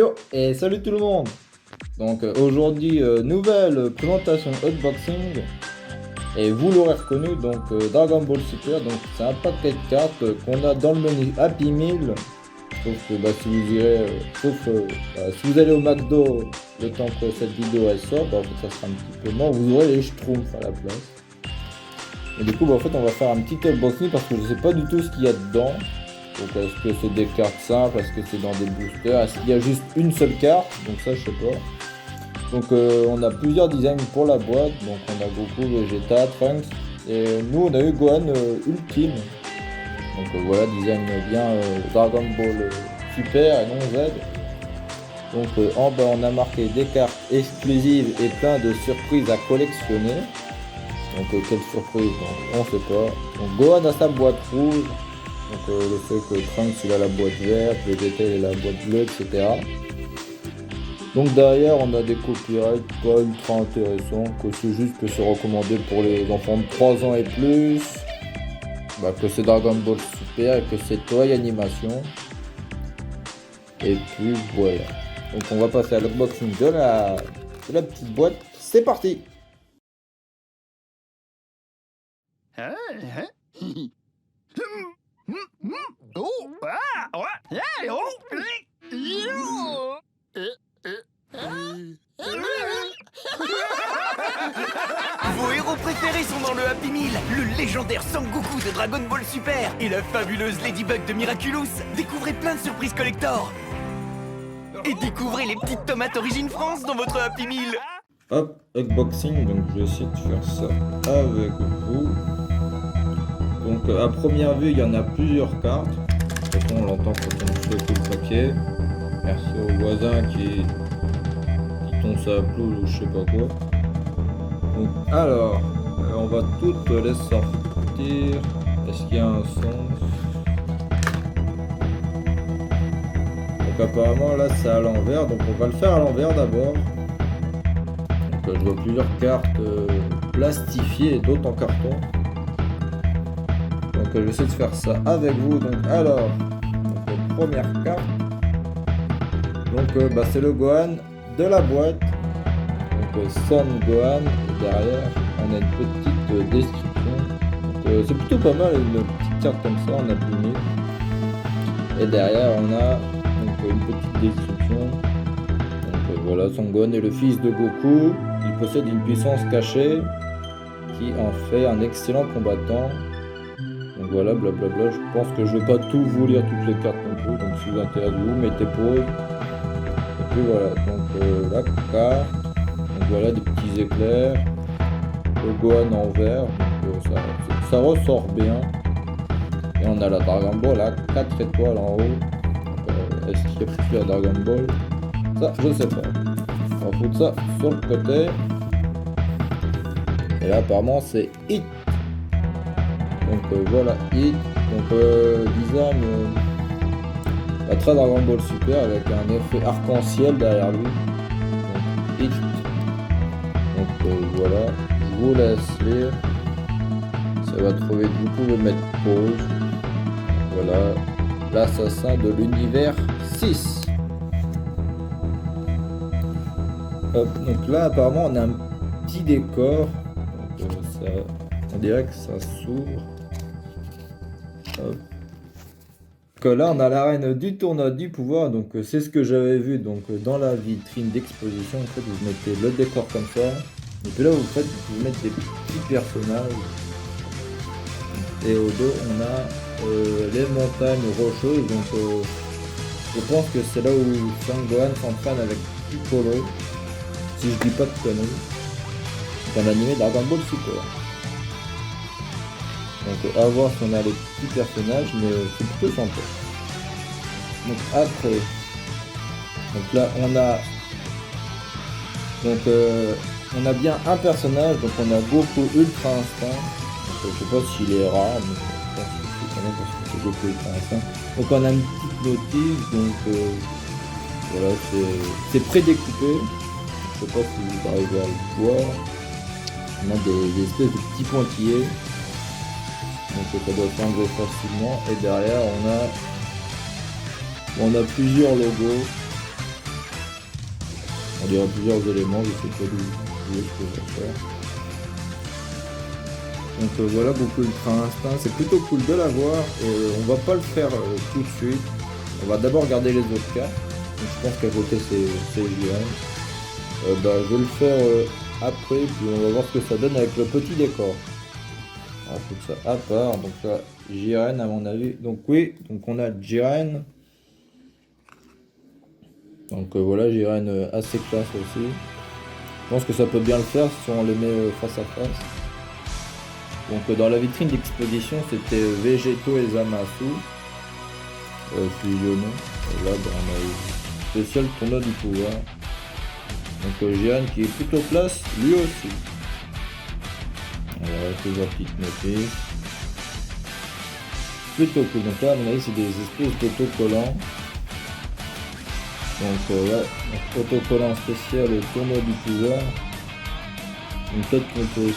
Yo et salut tout le monde. Donc aujourd'hui nouvelle présentation unboxing et vous l'aurez reconnu donc Dragon Ball Super, donc c'est un paquet de cartes qu'on a dans le menu Happy Meal. Sauf que si vous irez si vous allez au McDo le temps que cette vidéo elle sort, en fait, ça sera un petit peu mort, vous aurez les Schtroumpfs à la place. Et du coup en fait on va faire un petit unboxing parce que je sais pas du tout ce qu'il y a dedans. Donc est-ce que c'est des cartes simples, est-ce que c'est dans des boosters, est-ce qu'il y a juste une seule carte, donc ça je sais pas. Donc on a plusieurs designs pour la boîte, donc on a Goku, Vegeta, Trunks, et nous on a eu Gohan Ultime. Donc voilà, design bien Dragon Ball Super et non Z. Donc en bas on a marqué des cartes exclusives et plein de surprises à collectionner. Donc quelle surprise, donc, on sait pas. Donc Gohan a sa boîte rouge. Donc le fait que Trunks il a la boîte verte, Vegeta il a la boîte bleue, etc. Donc derrière on a des copyrights pas ultra intéressants, que c'est juste que c'est recommandé pour les enfants de 3 ans et plus, que c'est Dragon Ball Super et que c'est Toei Animation. Et puis voilà. Donc on va passer à l'unboxing de la petite boîte. C'est parti. Vos héros préférés sont dans le Happy Meal, le légendaire Sangoku de Dragon Ball Super et la fabuleuse Ladybug de Miraculous. Découvrez plein de surprises collector. Et découvrez les petites tomates Origine France dans votre Happy Meal. Hop, unboxing, donc je vais essayer de faire ça avec vous. Donc à première vue, il y en a plusieurs cartes. De toute façon, on l'entend quand on secoue le paquet. Merci au voisin qui tombe sa pelouse ou je sais pas quoi. Donc alors, on va toutes les sortir. Est-ce qu'il y a un sens? Donc apparemment là c'est à l'envers, donc on va le faire à l'envers d'abord. Donc je vois plusieurs cartes plastifiées et d'autres en carton. Donc je vais essayer de faire ça avec vous. Donc alors, la première carte. Donc c'est le Gohan de la boîte. Donc Son Gohan, et derrière on a une petite description. Donc c'est plutôt pas mal une petite carte comme ça en Happy Meal. Et derrière on a donc une petite description. Donc voilà, Son Gohan est le fils de Goku. Il possède une puissance cachée qui en fait un excellent combattant. Donc voilà, blablabla. Je pense que je vais pas tout vous lire toutes les cartes non plus. Donc si vous intéresse, vous mettez pause. Et puis voilà, donc la carte. Donc voilà, des petits éclairs. Le Gohan en vert. Donc ça ressort bien. Et on a la Dragon Ball à 4 étoiles en haut. Est-ce qu'il y a plus la Dragon Ball? Ça, je sais pas. On va foutre ça sur le côté. Et là, apparemment, c'est Hit. Donc voilà, Hit. Donc design très Dragon Ball Super avec un effet arc-en-ciel derrière lui. Donc Hit. Donc voilà, je vous laisse lire. Ça va trouver, du coup, vous mettre pause. Voilà, l'assassin de l'univers 6. Hop, donc là apparemment on a un petit décor. Donc, on dirait que ça s'ouvre. Hop. Que là on a l'arène du tournoi du pouvoir. Donc c'est ce que j'avais vu donc dans la vitrine d'exposition. En fait vous mettez le décor comme ça. Et puis là vous pouvez mettre des petits personnages. Et au dos on a les montagnes rocheuses. Donc je pense que c'est là où Son Gohan s'entraîne avec Piccolo. Si je dis pas de conneries, c'est un animé Dragon Ball Super. Donc à voir si on a les petits personnages, mais c'est plutôt sympa. Donc après, donc là on a bien un personnage, donc on a Goku Ultra Instinct. Donc je sais pas s'il est rare, mais je pense que c'est quand même parce que c'est Goku Ultra Instinct. Donc on a une petite notice, donc voilà, c'est prédécoupé. Je sais pas si vous arrivez à le voir. On a des espèces de petits pointillés. Donc ça doit s'enlever facilement. Et derrière on a plusieurs logos. On dirait plusieurs éléments, je sais pas d'où est-ce que je vais faire. Donc voilà, Goku Ultra Instinct, c'est plutôt cool de l'avoir. On va pas le faire tout de suite. On va d'abord regarder les autres cas. Donc, je pense qu'à côté c'est Jiren. Je vais le faire après, puis on va voir ce que ça donne avec le petit décor. On va foutre ça à part. Donc là, Jiren à mon avis. Donc oui, donc on a Jiren. Donc voilà, Jiren assez classe aussi. Je pense que ça peut bien le faire si on les met face à face. Donc dans la vitrine d'exposition, c'était Végéto et Zamasu fusionnés. Et là, on a eu spécial tournoi du pouvoir. Donc Jiren qui est plutôt classe, lui aussi. Voilà, plusieurs petites notices. Plutôt cool. Donc là, à mon avis, c'est des espèces d'autocollants. Donc ouais, autocollant spécial tournoi du pouvoir. Donc peut-être qu'on peut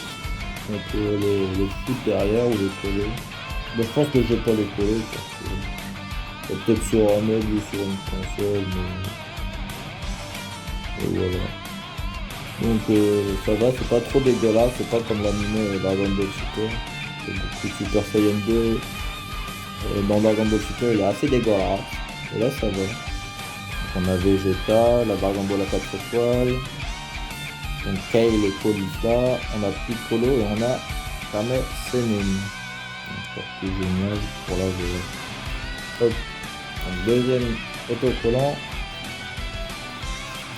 les foutre derrière ou les coller. Bon, je pense que je vais pas les coller parce que peut-être sur un meuble ou sur une console, mais et voilà. Donc ça va, c'est pas trop dégueulasse, c'est pas comme l'anime Dragon Ball Super. C'est beaucoup Super Saiyan 2. Dans Dragon Ball Super, il est assez dégueulasse. Et là, ça va. Donc, on a Vegeta, la Dragon Ball à 4 étoiles. Donc Kale et Caulifla, on a Piccolo et on a Kame Sennin. Donc plus génial pour la VF. Hop. Donc, deuxième autocollant.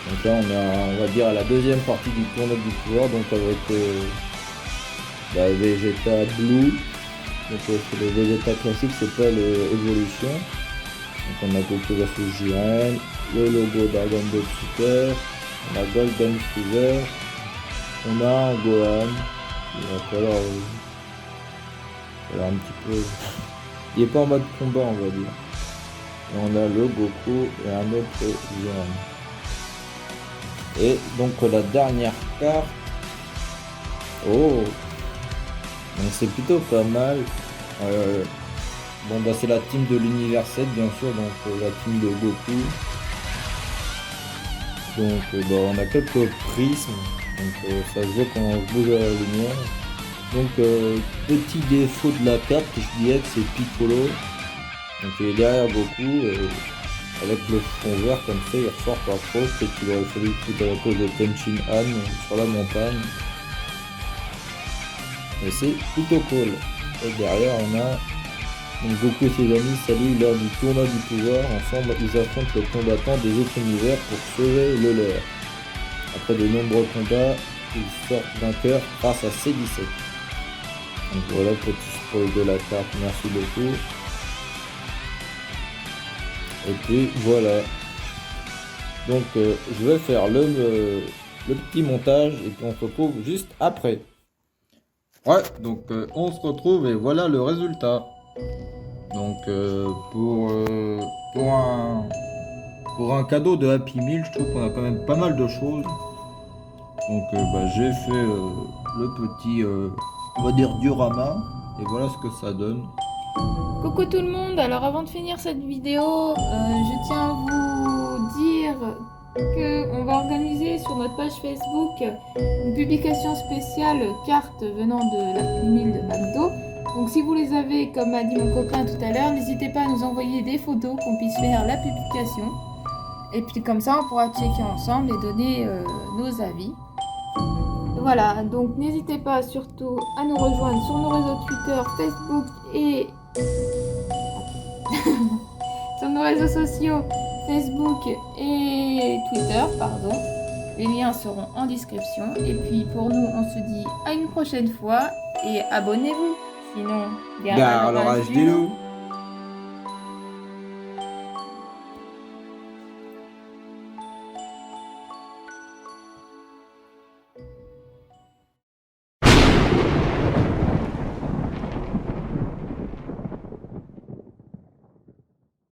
Donc là on va dire à la deuxième partie du tournoi du pouvoir, donc avec la Vegeta Blue. Donc c'est le Vegeta classique, c'est pas l'évolution. Donc on a Goku vs Jiren, le logo Dragon Ball Super. On a Golden Freezer, on a un Gohan, il a un petit peu... Il est pas en mode combat on va dire. Et on a le Goku et un autre Jiren. Et donc la dernière carte... Oh, donc c'est plutôt pas mal. Bon bah c'est la team de l'univers 7 bien sûr, donc la team de Goku. Donc on a quelques prismes, donc ça se voit quand on bouge à la lumière. Donc petit défaut de la carte, je dirais que c'est Piccolo. Donc il est derrière Goku, avec le fond vert comme ça, il ressort pas trop, peut-être qu'il aurait fallu foutre à la cause de Tenchin Han sur la montagne. Et c'est plutôt cool. Et derrière on a donc Goku et ses amis s'allient lors du tournoi du pouvoir. Ensemble, ils affrontent les combattants des autres univers pour sauver le leur. Après de nombreux combats, ils sortent vainqueurs grâce à C17. Donc voilà, petit spoil de la carte, merci beaucoup. Et puis voilà. Donc je vais faire le petit montage et puis on se retrouve juste après. Ouais, donc on se retrouve et voilà le résultat. Donc pour un cadeau de Happy Meal, je trouve qu'on a quand même pas mal de choses. Donc j'ai fait le petit, on va dire diorama, et voilà ce que ça donne. Coucou tout le monde, alors avant de finir cette vidéo, je tiens à vous dire qu'on va organiser sur notre page Facebook une publication spéciale cartes venant de la Happy de McDo. Donc si vous les avez, comme a dit mon copain tout à l'heure, n'hésitez pas à nous envoyer des photos qu'on puisse faire la publication. Et puis comme ça on pourra checker ensemble et donner nos avis. Voilà, donc n'hésitez pas surtout à nous rejoindre sur nos réseaux Twitter, Facebook et... sur nos réseaux sociaux, Facebook et Twitter, pardon. Les liens seront en description. Et puis pour nous, on se dit à une prochaine fois et abonnez-vous. Sinon, Gare l'orage du loup.